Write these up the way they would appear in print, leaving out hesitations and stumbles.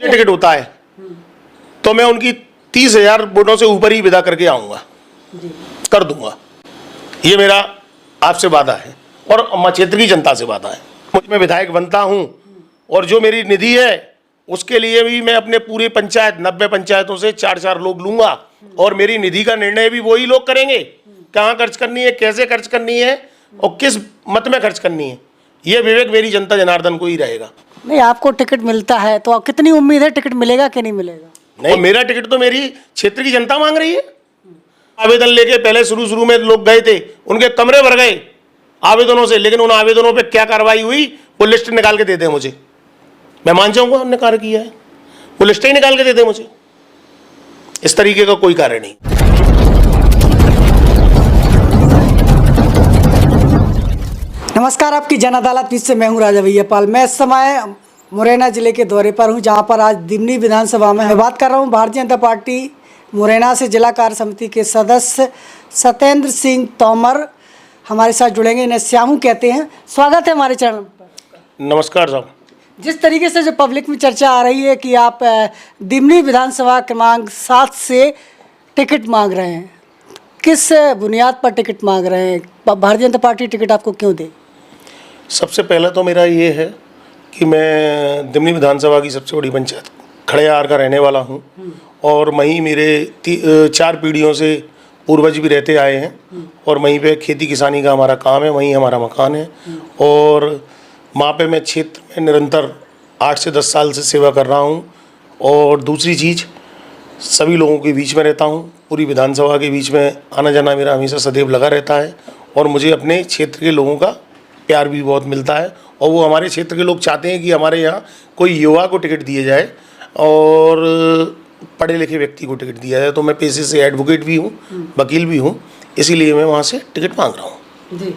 Ticket होता है तो मैं उनकी 30,000 वोटों से ऊपर ही विदा करके आऊंगा, कर दूंगा। ये मेरा आपसे वादा है और क्षेत्र की जनता से वादा है। मैं विधायक बनता हूं और जो मेरी निधि है उसके लिए भी मैं अपने पूरे पंचायत 90 पंचायतों से 4-4 लोग लूंगा और मेरी निधि का निर्णय भी वही लोग करेंगे, कहाँ खर्च करनी है, कैसे खर्च करनी है और किस मत में खर्च करनी है। ये विवेक मेरी जनता जनार्दन को ही रहेगा। नहीं, आपको टिकट मिलता है तो कितनी उम्मीद है टिकट मिलेगा कि नहीं मिलेगा? नहीं, मेरा टिकट तो मेरी क्षेत्र की जनता मांग रही है। आवेदन लेके पहले शुरू में लोग गए थे, उनके कमरे भर गए आवेदनों से, लेकिन उन आवेदनों पे क्या कार्रवाई हुई वो लिस्ट निकाल के दे दे मुझे, मैं मान जाऊंगा हमने कार्य किया है। वो लिस्ट ही निकाल के दे दे मुझे, इस तरीके का कोई कार्य नहीं। नमस्कार, आपकी जन अदालत से मैं हूं राजा भैयापाल। मैं इस समय मुरैना जिले के दौरे पर हूं, जहां पर आज दिमनी विधानसभा में मैं बात कर रहा हूं भारतीय जनता पार्टी मुरैना से जिला कार्य समिति के सदस्य सत्येंद्र सिंह तोमर हमारे साथ जुड़ेंगे। इन्हें श्यामू कहते हैं। स्वागत है हमारे चैनल पर। नमस्कार साहब। जिस तरीके से जो पब्लिक में चर्चा आ रही है कि आप दिमनी विधानसभा क्रमांक 7 से टिकट मांग रहे हैं, किस बुनियाद पर टिकट मांग रहे हैं? भारतीय जनता पार्टी टिकट आपको क्यों दे? सबसे पहला तो मेरा ये है कि मैं दिमनी विधानसभा की सबसे बड़ी पंचायत खड़ेयार का रहने वाला हूँ और वहीं मेरे 4 पीढ़ियों से पूर्वज भी रहते आए हैं और वहीं पे खेती किसानी का हमारा काम है, वहीं हमारा मकान है और वहाँ पे मैं क्षेत्र में निरंतर 8 से 10 साल से सेवा कर रहा हूँ। और दूसरी चीज़, सभी लोगों के बीच में रहता हूँ, पूरी विधानसभा के बीच में आना जाना मेरा हमेशा सदैव लगा रहता है और मुझे अपने क्षेत्र के लोगों का प्यार भी बहुत मिलता है और वो हमारे क्षेत्र के लोग चाहते हैं कि हमारे यहाँ कोई युवा को टिकट दिया जाए और पढ़े लिखे व्यक्ति को टिकट दिया जाए। तो मैं पेशे से एडवोकेट भी हूँ, वकील भी हूँ, इसीलिए मैं वहाँ से टिकट मांग रहा हूँ। जी,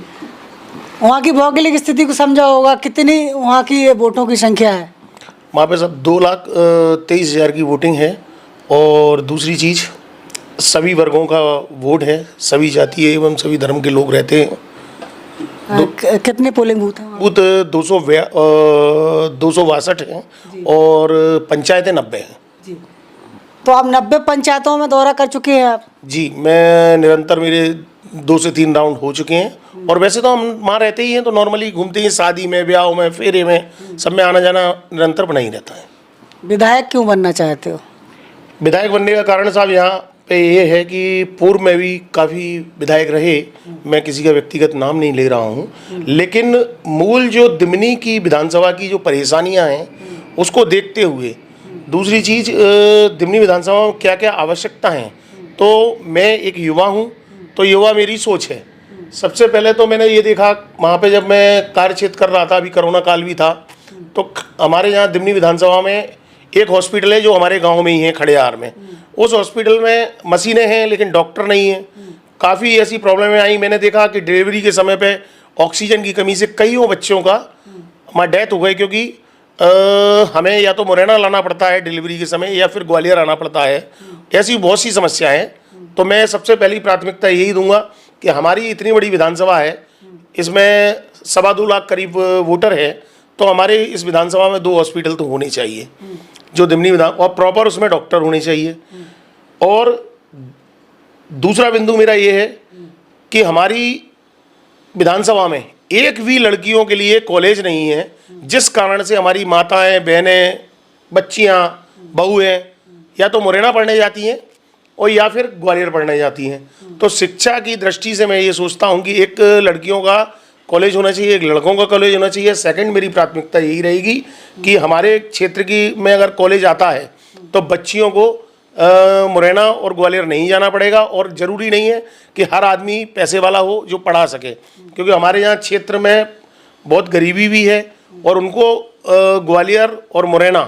वहाँ की भौगोलिक स्थिति को समझा होगा, कितनी वहाँ की वोटों की संख्या है? वहाँ पे सब 2,23,000 की वोटिंग है और दूसरी चीज़ सभी वर्गों का वोट है, सभी जाति एवं सभी धर्म के लोग रहते हैं। कितने पोलिंग बूथ हैं? बूथ 262 हैं और पंचायतें 90 हैं। जी, तो आप 90 पंचायतों में दौरा कर चुके हैं आप? जी, मैं निरंतर मेरे 2 से 3 राउंड हो चुके हैं और वैसे तो हम वहाँ रहते ही हैं तो नॉर्मली घूमते हैं, शादी में, ब्याह में, फेरे में, सब में आना जाना निरंतर बना ही रहता है। विधायक क्यों बनना चाहते हो? विधायक बनने का कारण साहब यहाँ पे ये है कि पूर्व में भी काफ़ी विधायक रहे, मैं किसी का व्यक्तिगत नाम नहीं ले रहा हूँ, लेकिन मूल जो दिमनी की विधानसभा की जो परेशानियाँ हैं उसको देखते हुए, दूसरी चीज़ दिमनी विधानसभा में क्या क्या आवश्यकता हैं, तो मैं एक युवा हूँ तो युवा मेरी सोच है। सबसे पहले तो मैंने ये देखा वहाँ पे जब मैं कार्यक्षेत्र कर रहा था, अभी कोरोना काल भी था, तो हमारे यहाँ दिमनी विधानसभा में एक हॉस्पिटल है जो हमारे गांव में ही है, खड़ेयार में। उस हॉस्पिटल में मशीनें हैं लेकिन डॉक्टर नहीं है। काफ़ी ऐसी प्रॉब्लमें आई। मैंने देखा कि डिलीवरी के समय पे ऑक्सीजन की कमी से कईयों बच्चों का हमारा डेथ हो गई, क्योंकि हमें या तो मुरैना लाना पड़ता है डिलीवरी के समय या फिर ग्वालियर आना पड़ता है। ऐसी बहुत सी समस्याएं हैं। तो मैं सबसे पहली प्राथमिकता यही दूंगा कि हमारी इतनी बड़ी विधानसभा है, इसमें 2.25 लाख करीब वोटर है, तो हमारे इस विधानसभा में 2 हॉस्पिटल तो होने चाहिए जो दिमनी विधान, और प्रॉपर उसमें डॉक्टर होने चाहिए। और दूसरा बिंदु मेरा ये है कि हमारी विधानसभा में एक भी लड़कियों के लिए कॉलेज नहीं है, जिस कारण से हमारी माताएं, बहनें, बच्चियां, बहुएं या तो मुरैना पढ़ने जाती हैं और या फिर ग्वालियर पढ़ने जाती हैं। तो शिक्षा की दृष्टि से मैं ये सोचता हूँ कि एक लड़कियों का कॉलेज होना चाहिए, एक लड़कों का कॉलेज होना चाहिए। सेकंड मेरी प्राथमिकता यही रहेगी कि हमारे क्षेत्र की में अगर कॉलेज आता है तो बच्चियों को मुरैना और ग्वालियर नहीं जाना पड़ेगा और ज़रूरी नहीं है कि हर आदमी पैसे वाला हो जो पढ़ा सके, क्योंकि हमारे यहाँ क्षेत्र में बहुत गरीबी भी है और उनको ग्वालियर और मुरैना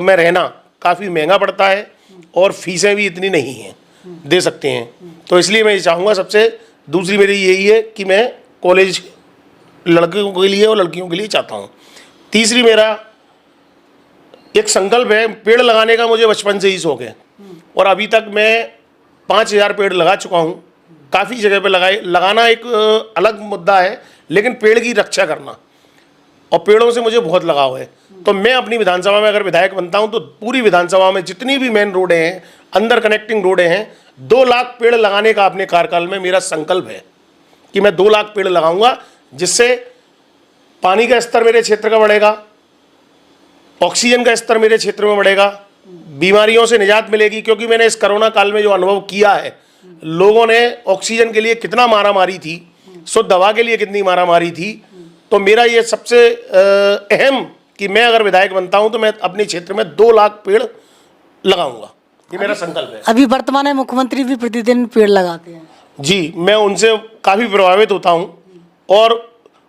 में रहना काफ़ी महंगा पड़ता है और फीसें भी इतनी नहीं हैं दे सकते हैं। तो इसलिए मैं ये चाहूँगा, सबसे दूसरी मेरी यही है कि मैं कॉलेज लड़कों के लिए और लड़कियों के लिए चाहता हूँ। तीसरी मेरा एक संकल्प है, पेड़ लगाने का मुझे बचपन से ही शौक है और अभी तक मैं 5,000 पेड़ लगा चुका हूँ। काफ़ी जगह पे लगाना एक अलग मुद्दा है, लेकिन पेड़ की रक्षा करना और पेड़ों से मुझे बहुत लगाव है। तो मैं अपनी विधानसभा में अगर विधायक बनता हूं तो पूरी विधानसभा में जितनी भी मेन रोडें हैं, अंदर कनेक्टिंग रोडें हैं, 2 लाख पेड़ लगाने का अपने कार्यकाल में मेरा संकल्प है कि मैं 2 लाख पेड़ लगाऊंगा, जिससे पानी का स्तर मेरे क्षेत्र का बढ़ेगा, ऑक्सीजन का स्तर मेरे क्षेत्र में बढ़ेगा, बीमारियों से निजात मिलेगी। क्योंकि मैंने इस कोरोना काल में जो अनुभव किया है, लोगों ने ऑक्सीजन के लिए कितना मारामारी थी, शुद्ध दवा के लिए कितनी मारामारी थी। तो मेरा ये सबसे अहम कि मैं अगर विधायक बनता हूं तो मैं अपने क्षेत्र में 2 लाख पेड़ लगाऊंगा, ये मेरा संकल्प है। अभी वर्तमान में मुख्यमंत्री भी प्रतिदिन पेड़ लगाते हैं। जी, मैं उनसे काफ़ी प्रभावित होता हूं और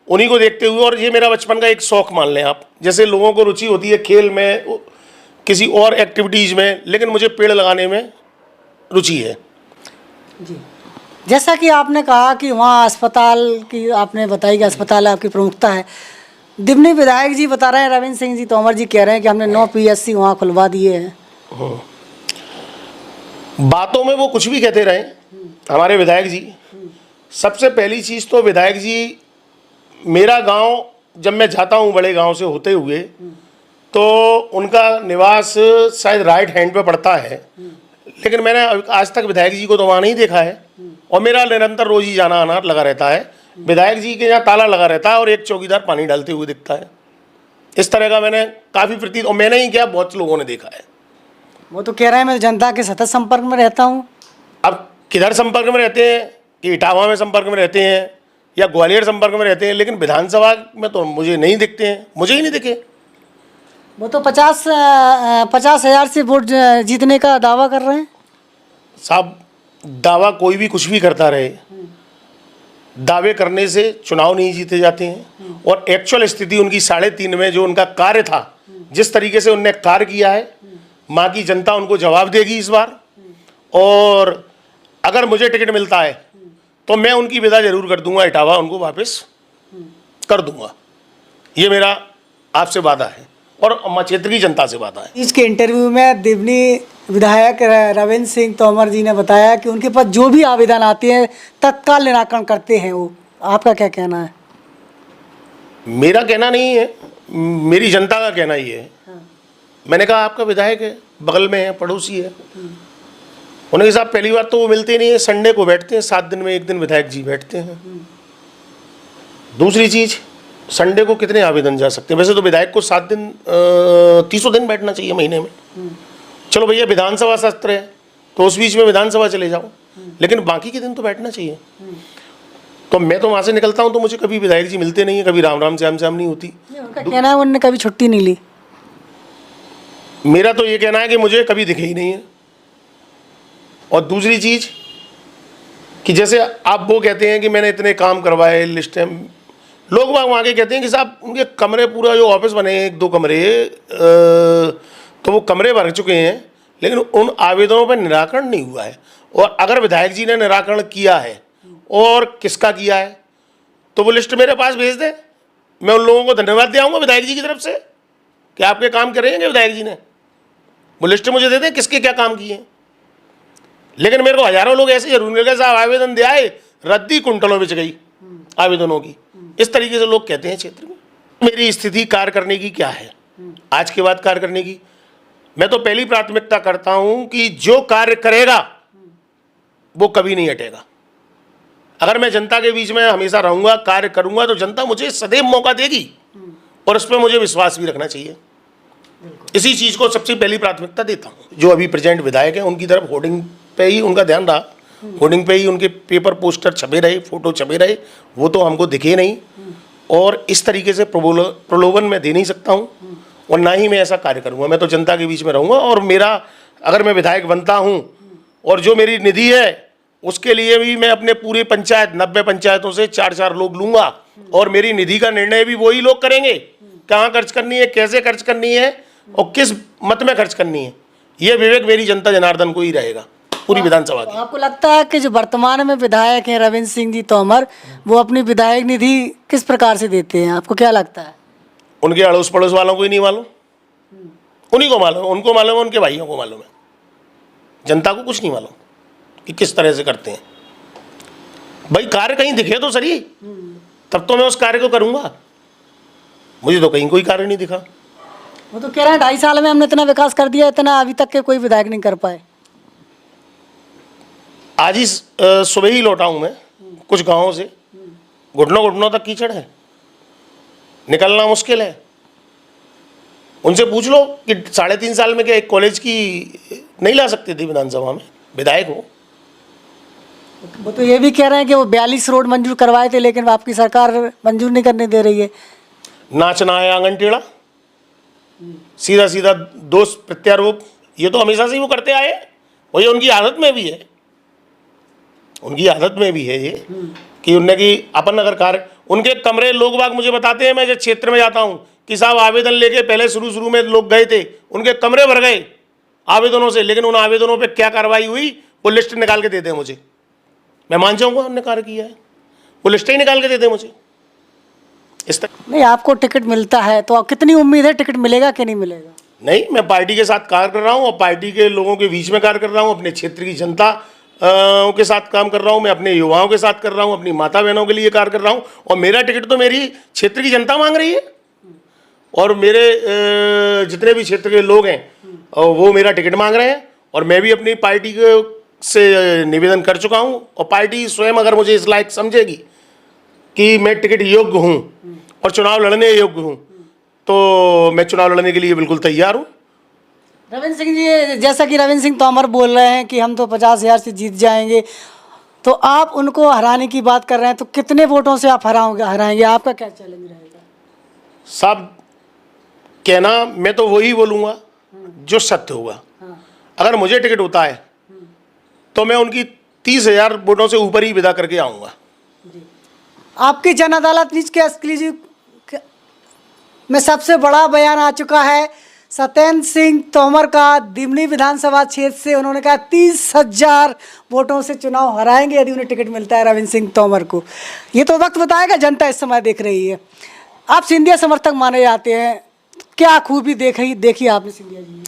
उन्हीं को देखते हुए, और ये मेरा बचपन का एक शौक मान लें आप। जैसे लोगों को रुचि होती है खेल में, किसी और एक्टिविटीज़ में, लेकिन मुझे पेड़ लगाने में रुचि है। जी, जैसा कि आपने कहा कि वहाँ अस्पताल की आपने बताई कि अस्पताल आपकी प्रमुखता है। दिमनी विधायक जी बता रहे हैं, रविंद्र सिंह जी तोमर जी कह रहे हैं कि हमने 9 PSC वहाँ खुलवा दिए हैं। बातों में वो कुछ भी कहते रहे हमारे विधायक जी। सबसे पहली चीज़ तो विधायक जी, मेरा गांव जब मैं जाता हूं बड़े गांव से होते हुए, तो उनका निवास शायद राइट हैंड पे पड़ता है, लेकिन मैंने आज तक विधायक जी को तो वहाँ नहीं देखा है। और मेरा निरंतर रोज ही जाना आना लगा रहता है। विधायक जी के यहाँ ताला लगा रहता है और एक चौकीदार पानी डालते हुए दिखता है। इस तरह का मैंने काफ़ी प्रतीत, और मैंने ही क्या, बहुत लोगों ने देखा है। वो तो कह रहे हैं मैं जनता के सतत संपर्क में रहता हूँ। अब किधर संपर्क में रहते हैं, कि इटावा में संपर्क में रहते हैं या ग्वालियर संपर्क में रहते हैं, लेकिन विधानसभा में तो मुझे नहीं दिखते हैं, मुझे ही नहीं दिखे। वो तो 50,000 से वोट जीतने का दावा कर रहे हैं। साहब, दावा कोई भी कुछ भी करता रहे, दावे करने से चुनाव नहीं जीते जाते हैं। और एक्चुअल स्थिति उनकी 3.5 में जो उनका कार्य था, जिस तरीके से उनने कार्य किया है, माँ की जनता उनको जवाब देगी इस बार। और अगर मुझे टिकट मिलता है तो मैं उनकी विदा जरूर कर दूंगा, इटावा उनको वापस कर दूंगा। ये मेरा आपसे वादा है और क्षेत्र की जनता से वादा है। इसके इंटरव्यू में दिमनी विधायक रविंद्र सिंह तोमर जी ने बताया कि उनके पास जो भी आवेदन आते हैं तत्काल निराकरण करते हैं वो। आपका क्या कहना है? मेरा कहना नहीं है, मेरी जनता का कहना ही है। मैंने कहा आपका विधायक है, बगल में है, पड़ोसी है, उनके साथ पहली बार तो वो मिलते नहीं है, संडे को बैठते हैं, 7 दिन में 1 दिन विधायक जी बैठते हैं। दूसरी चीज़, संडे को कितने आवेदन जा सकते हैं? वैसे तो विधायक को 7 दिन 30 दिन बैठना चाहिए महीने में। चलो भैया, विधानसभा सत्र है तो उस बीच में विधानसभा चले जाओ, लेकिन बाकी के दिन तो बैठना चाहिए। तो मैं तो वहाँ से निकलता हूँ तो मुझे कभी विधायक जी मिलते नहीं है, कभी राम राम श्याम श्याम नहीं होती। उनका कहना है उन्होंने कभी छुट्टी नहीं ली। मेरा तो ये कहना है कि मुझे कभी दिखे ही नहीं है। और दूसरी चीज़ कि जैसे आप वो कहते हैं कि मैंने इतने काम करवाए, लिस्ट है, लोग वहाँ के कहते हैं कि साहब उनके कमरे, पूरा जो ऑफिस बने हैं 1-2 कमरे, तो वो कमरे भर चुके हैं, लेकिन उन आवेदनों पर निराकरण नहीं हुआ है। और अगर विधायक जी ने निराकरण किया है और किसका किया है तो वो लिस्ट मेरे पास भेज दे, मैं उन लोगों को धन्यवाद दे आऊँगा विधायक जी की तरफ से कि आपके काम करेंगे विधायक जी ने। वो लिस्ट मुझे दे दें किसके क्या काम किए हैं। लेकिन मेरे को हजारों लोग ऐसे जरूर मिल गए, साहब आवेदन दे आए, रद्दी कुंटलों में गई आवेदनों की, इस तरीके से लोग कहते हैं क्षेत्र में। मेरी स्थिति कार्य करने की क्या है आज के बाद कार्य करने की? मैं तो पहली प्राथमिकता करता हूं कि जो कार्य करेगा वो कभी नहीं हटेगा। अगर मैं जनता के बीच में हमेशा रहूंगा, कार्य करूंगा, तो जनता मुझे सदैव मौका देगी और उस पर मुझे विश्वास भी रखना चाहिए। इसी चीज को सबसे पहली प्राथमिकता देता हूं। जो अभी प्रेजेंट विधायक हैं उनकी तरफ होर्डिंग पे ही उनका ध्यान रहा, होर्डिंग पे ही उनके पेपर पोस्टर छपे रहे, फोटो छपे रहे, वो तो हमको दिखे नहीं। और इस तरीके से प्रलोभन मैं दे नहीं सकता हूँ और ना ही मैं ऐसा कार्य करूँगा। मैं तो जनता के बीच में रहूँगा और मेरा, अगर मैं विधायक बनता हूँ और जो मेरी निधि है उसके लिए भी मैं अपने पूरे पंचायत 90 पंचायतों से 4-4 लोग लूँगा और मेरी निधि का निर्णय भी वही लोग करेंगे, कहाँ खर्च करनी है, कैसे खर्च करनी है और किस मत में खर्च करनी है। ये विवेक मेरी जनता जनार्दन को ही रहेगा, पूरी विधानसभा की। आपको लगता है कि जो वर्तमान में विधायक हैं रविंद्र सिंह जी तोमर, वो अपनी विधायक निधि किस प्रकार से देते हैं? आपको क्या लगता है? उनके अड़ोस पड़ोस वालों को ही नहीं मालूम, उन्हीं को मालूम, उनको मालूम है, उनके भाइयों को मालूम है, जनता को कुछ नहीं मालूम कि किस तरह से करते हैं। भाई कार्य कहीं दिखे तो सही, तब तो मैं उस कार्य को करूँगा। मुझे तो कहीं कोई कार्य नहीं दिखा। वो तो कह रहे हैं 2.5 साल में हमने इतना विकास कर दिया, इतना अभी तक के कोई विधायक नहीं कर पाए। आज ही सुबह ही लौटा हूँ मैं कुछ गांवों से, घुटनों घुटनों तक कीचड़ है, निकलना मुश्किल है। उनसे पूछ लो कि 3.5 साल में क्या एक कॉलेज की नहीं ला सकते थे विधानसभा में, विधायक हो। वो तो ये भी कह रहे हैं कि वो 42 रोड मंजूर करवाए थे, लेकिन आपकी सरकार मंजूर नहीं करने दे रही है। नाचना है आंगन टेढ़ा, सीधा सीधा दोष प्रत्यारोप, ये तो हमेशा से ही वो करते आए, और ये उनकी आदत में भी है, उनकी आदत में भी है ये कि उनने की अपन अगर कार्य, उनके कमरे लोग बाग मुझे बताते हैं, मैं जब क्षेत्र में जाता हूँ कि साहब आवेदन लेके पहले शुरू में लोग गए थे, उनके कमरे भर गए आवेदनों से, लेकिन उन आवेदनों पे क्या कार्रवाई हुई वो लिस्ट निकाल के देते हैं मुझे। मैं मान जाऊंगा हमने कार्य किया है, वो लिस्ट ही निकाल के देते हैं मुझे। इस तक नहीं, आपको टिकट मिलता है तो कितनी उम्मीद है टिकट मिलेगा कि नहीं मिलेगा? नहीं, मैं पार्टी के साथ कार्य कर रहा हूँ और पार्टी के लोगों के बीच में कार्य कर रहा हूँ, अपने क्षेत्र की जनता के साथ काम कर रहा हूँ, मैं अपने युवाओं के साथ कर रहा हूँ, अपनी माता बहनों के लिए कार्य कर रहा हूँ, और मेरा टिकट तो मेरी क्षेत्र की जनता मांग रही है, और मेरे जितने भी क्षेत्र के लोग हैं वो मेरा टिकट मांग रहे हैं, और मैं भी अपनी पार्टी से निवेदन कर चुका हूँ, और पार्टी स्वयं अगर मुझे इस लायक समझेगी कि मैं टिकट योग्य हूँ और चुनाव लड़ने योग्य हूँ, तो मैं चुनाव लड़ने के लिए बिल्कुल तैयार हूँ। रविंद्र सिंह जी, जैसा कि रविंद्र सिंह तोमर बोल रहे हैं कि हम तो 50,000 से जीत जाएंगे, तो आप उनको हराने की बात कर रहे हैं, तो कितने वोटों से आप हराएंगे? आपका क्या चैलेंज रहेगा? साहब कहना मैं तो वही बोलूँगा जो सत्य होगा। अगर मुझे टिकट होता है तो मैं उनकी 30,000 वोटों से ऊपर ही विदा करके आऊँगा। आपकी जन अदालत न्यूज के एक्सक्लूसिव में सबसे बड़ा बयान आ चुका है सत्येंद्र सिंह तोमर का। दिमनी विधानसभा क्षेत्र से उन्होंने कहा 30,000 वोटों से चुनाव हराएंगे यदि उन्हें टिकट मिलता है रविंद्र सिंह तोमर को। ये तो वक्त बताएगा, जनता इस समय देख रही है। आप सिंधिया समर्थक माने जाते हैं, क्या खूबी देखी आपने सिंधिया जी में?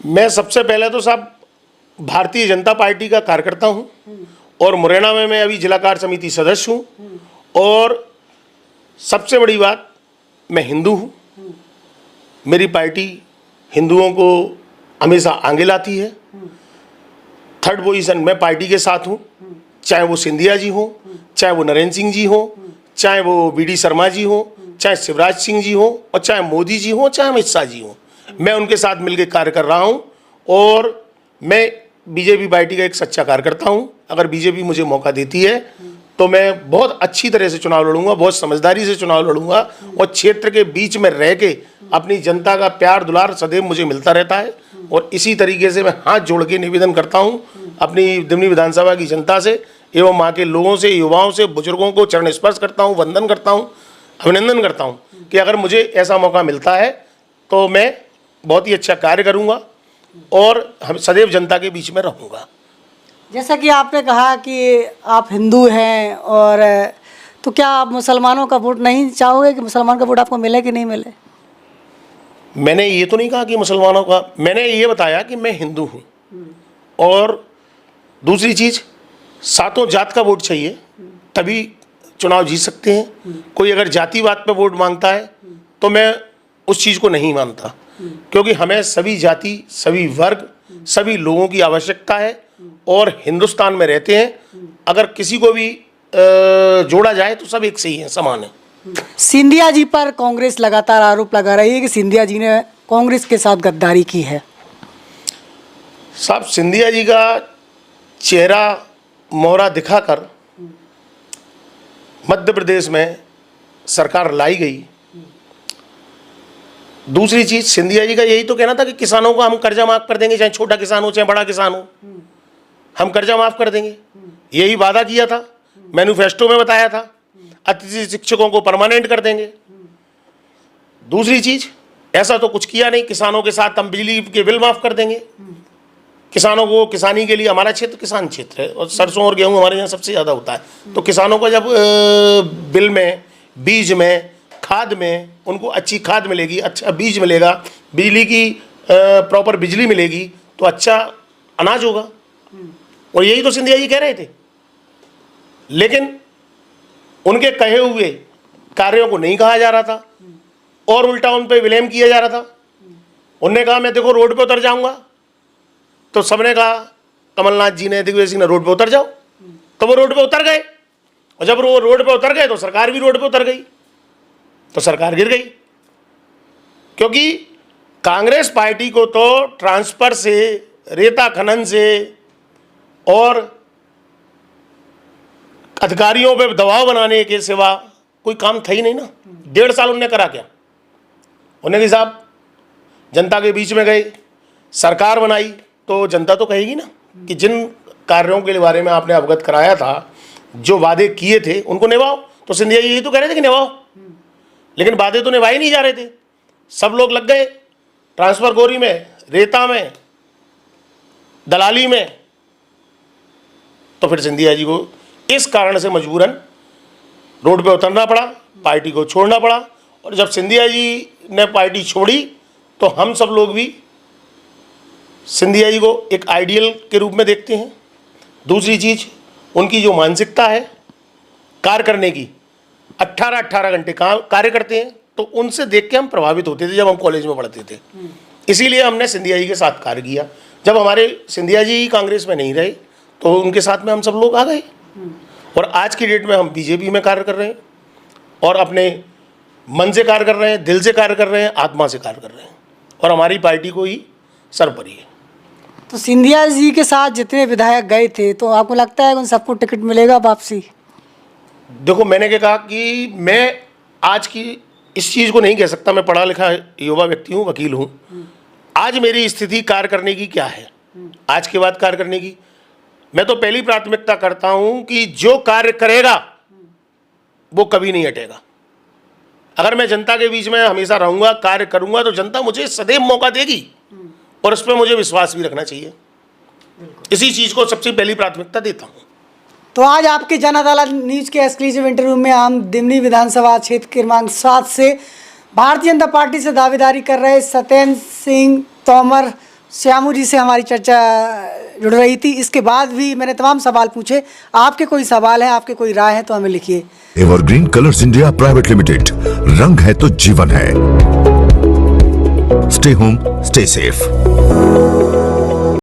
मैं सबसे पहले तो साहब भारतीय जनता पार्टी का कार्यकर्ता हूँ, और मुरैना में मैं अभी जिला कार्य समिति सदस्य हूँ, और सबसे बड़ी बात मैं हिंदू हूँ। मेरी पार्टी हिंदुओं को हमेशा आगे लाती है। 3rd पोजीशन मैं पार्टी के साथ हूँ, चाहे वो सिंधिया जी हो, चाहे वो नरेंद्र सिंह जी हो, चाहे वो BD शर्मा जी हो, चाहे शिवराज सिंह जी हो, और चाहे मोदी जी हो, चाहे अमित शाह जी हो, मैं उनके साथ मिलकर कार्य कर रहा हूँ, और मैं बीजेपी पार्टी का एक सच्चा कार्यकर्ता हूँ। अगर बीजेपी मुझे मौका देती है तो मैं बहुत अच्छी तरह से चुनाव लड़ूंगा, बहुत समझदारी से चुनाव लड़ूंगा, और क्षेत्र के बीच में रह के अपनी जनता का प्यार दुलार सदैव मुझे मिलता रहता है। और इसी तरीके से मैं हाथ जोड़ के निवेदन करता हूँ अपनी दिमनी विधानसभा की जनता से एवं वहाँ के लोगों से, युवाओं से, बुजुर्गों को चरण स्पर्श करता हूँ, वंदन करता हूँ, अभिनंदन करता हूँ कि अगर मुझे ऐसा मौका मिलता है तो मैं बहुत ही अच्छा कार्य करूँगा और हम सदैव जनता के बीच में रहूँगा। जैसा कि आपने कहा कि आप हिंदू हैं, और तो क्या आप मुसलमानों का वोट नहीं चाहोगे कि मुसलमान का वोट आपको मिले कि नहीं मिले? मैंने ये तो नहीं कहा कि मुसलमानों का, मैंने ये बताया कि मैं हिंदू हूँ, और दूसरी चीज़ सातों जात का वोट चाहिए तभी चुनाव जीत सकते हैं। कोई अगर जातिवाद पे वोट मांगता है तो मैं उस चीज़ को नहीं मानता, क्योंकि हमें सभी जाति, सभी वर्ग, सभी लोगों की आवश्यकता है, और हिंदुस्तान में रहते हैं अगर किसी को भी जोड़ा जाए तो सब एक से ही है, समान है। सिंधिया जी पर कांग्रेस लगातार आरोप लगा रही है कि सिंधिया जी ने कांग्रेस के साथ गद्दारी की है। साहब सिंधिया जी का चेहरा मोहरा दिखाकर मध्य प्रदेश में सरकार लाई गई। दूसरी चीज सिंधिया जी का यही तो कहना था कि किसानों को हम कर्जा माफ कर देंगे, चाहे छोटा किसान हो चाहे बड़ा किसान हो, हम कर्जा माफ कर देंगे, यही वादा किया था, मैनिफेस्टो में बताया था। अतिथि शिक्षकों को परमानेंट कर देंगे। दूसरी चीज ऐसा तो कुछ किया नहीं, किसानों के साथ हम बिजली के बिल माफ कर देंगे। किसानों को, किसानी के लिए हमारा क्षेत्र किसान क्षेत्र है और सरसों और गेहूं हमारे यहाँ सबसे ज़्यादा होता है, तो किसानों को जब बिल में, बीज में, खाद में उनको अच्छी खाद मिलेगी, अच्छा बीज मिलेगा, बिजली की प्रॉपर बिजली मिलेगी तो अच्छा अनाज होगा। और यही तो सिंधिया जी कह रहे थे, लेकिन उनके कहे हुए कार्यों को नहीं कहा जा रहा था। और उल्टा उन पे विलेम किया जा रहा था। उनने कहा मैं देखो रोड पे उतर जाऊंगा, तो सबने कहा, कमलनाथ जी ने, दिग्विजय सिंह ने, रोड पे उतर जाओ, तो वो रोड पे उतर गए। और जब वो रोड पे उतर गए तो सरकार भी रोड पे उतर गई, तो सरकार गिर गई। क्योंकि कांग्रेस पार्टी को तो ट्रांसफर से, रेता खनन से और अधिकारियों पे दबाव बनाने के सिवा कोई काम था ही नहीं ना। 1.5 साल उनने करा क्या? उन्होंने कि साहब जनता के बीच में गए, सरकार बनाई, तो जनता तो कहेगी ना कि जिन कार्यों के बारे में आपने अवगत कराया था, जो वादे किए थे, उनको निभाओ। तो सिंधिया जी यही तो कह रहे थे कि निभाओ, लेकिन वादे तो निभाए नहीं जा रहे थे। सब लोग लग गए ट्रांसफर गोरी में, रेता में, दलाली में। तो फिर सिंधिया जी को इस कारण से मजबूरन रोड पे उतरना पड़ा, पार्टी को छोड़ना पड़ा। और जब सिंधिया जी ने पार्टी छोड़ी तो हम सब लोग भी सिंधिया जी को एक आइडियल के रूप में देखते हैं। दूसरी चीज़, उनकी जो मानसिकता है कार्य करने की, 18-18 घंटे कार्य करते हैं, तो उनसे देख के हम प्रभावित होते थे जब हम कॉलेज में पढ़ते थे। इसीलिए हमने सिंधिया जी के साथ कार्य किया। जब हमारे सिंधिया जी कांग्रेस में नहीं रहे तो उनके साथ में हम सब लोग आ गए। और आज की डेट में हम बीजेपी में कार्य कर रहे हैं और अपने मन से कार्य कर रहे हैं, दिल से कार्य कर रहे हैं, आत्मा से कार्य कर रहे हैं, और हमारी पार्टी को ही सर्वोपरि है। तो सिंधिया जी के साथ जितने विधायक गए थे, तो आपको लगता है उन सबको टिकट मिलेगा वापसी? देखो, मैंने क्या कहा कि मैं आज की इस चीज़ को नहीं कह सकता। मैं पढ़ा लिखा युवा व्यक्ति हूँ, वकील हूँ। आज मेरी स्थिति कार्य करने की क्या है, आज के बाद कार्य करने की, मैं तो पहली प्राथमिकता करता हूँ कि जो कार्य करेगा वो कभी नहीं हटेगा। अगर मैं जनता के बीच में हमेशा रहूँगा, कार्य करूँगा, तो जनता मुझे सदैव मौका देगी, और उस पर मुझे विश्वास भी रखना चाहिए। इसी चीज़ को सबसे पहली प्राथमिकता देता हूँ। तो आज आपके जन अदालत न्यूज के एक्सक्लूसिव इंटरव्यू में हम दिमनी विधानसभा क्षेत्र क्रमांक 7 से भारतीय जनता पार्टी से दावेदारी कर रहे सत्येंद्र सिंह तोमर श्यामू जी से हमारी चर्चा जुड़ रही थी। इसके बाद भी मैंने तमाम सवाल पूछे। आपके कोई सवाल है, आपके कोई राय है, तो हमें लिखिए। Evergreen colours India private limited, रंग है तो जीवन है। Stay home, stay safe.